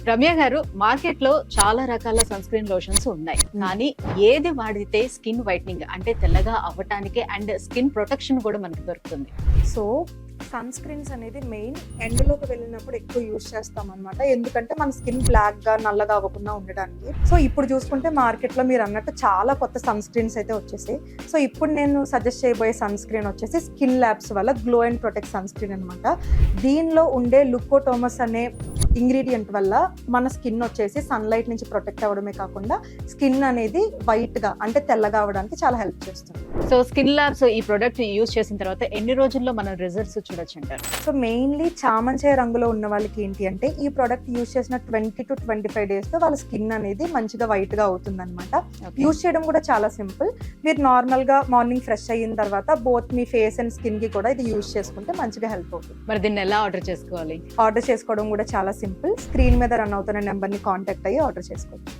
రమ్య గారు, మార్కెట్ లో చాలా రకాల సన్ స్క్రీన్ లోషన్స్ ఉన్నాయి, కానీ ఏది వాడితే స్కిన్ వైట్నింగ్ అంటే తెల్లగా అవ్వటానికి అండ్ స్కిన్ ప్రొటెక్షన్ కూడా మనకి దొరుకుతుంది? సో సన్ స్క్రీన్స్ అనేది మెయిన్ ఎండ్లోకి వెళ్ళినప్పుడు ఎక్కువ యూజ్ చేస్తాం అనమాట. ఎందుకంటే మన స్కిన్ బ్లాక్ గా నల్లగా అవ్వకుండా ఉండడానికి. సో ఇప్పుడు చూసుకుంటే మార్కెట్ లో మీరు అన్నట్టు చాలా కొత్త సన్ స్క్రీన్స్ అయితే వచ్చేసాయి. సో ఇప్పుడు నేను సజెస్ట్ చేయబోయే సన్ స్క్రీన్ వచ్చేసి స్కిన్ ల్యాబ్స్ వల్ల glow and protect sunscreen అనమాట. దీనిలో ఉండే లుకోటోమస్ అనే ఇంగ్రీడియంట్ వల్ల మన స్కిన్ వచ్చేసి సన్లైట్ నుంచి ప్రొటెక్ట్ అవ్వడమే కాకుండా స్కిన్ అనేది వైట్ గా అంటే తెల్లగా అవ్వడానికి చాలా హెల్ప్ చేస్తుంది. సో స్కిన్ ల్యాబ్స్ ఈ ప్రొడక్ట్ యూజ్ చేసిన తర్వాత ఎన్ని రోజుల్లో మనం రిజల్ట్స్ చూడొచ్చు అంటారు? సో మెయిన్లీ చామంచాయ రంగులో ఉన్న వాళ్ళకి ఏంటి అంటే ఈ ప్రోడక్ట్ యూజ్ చేసిన 20 to 25 days లో వాళ్ళ స్కిన్ అనేది మంచిగా వైట్ గా అవుతుంది అనమాట. యూజ్ చేయడం కూడా చాలా సింపుల్. మీరు నార్మల్ గా మార్నింగ్ ఫ్రెష్ అయిన తర్వాత both me face and skin కి కూడా ఇది యూజ్ చేసుకుంటే మంచిగా హెల్ప్ అవుతుంది. మరి దీన్ని ఎలా ఆర్డర్ చేసుకోవాలి? ఆర్డర్ చేసుకోవడం కూడా చాలా సింపుల్. స్క్రీన్ మీద రన్ అవుతున్న నెంబర్ ని కాంటాక్ట్ అయ్యి ఆర్డర్ చేసుకోవచ్చు.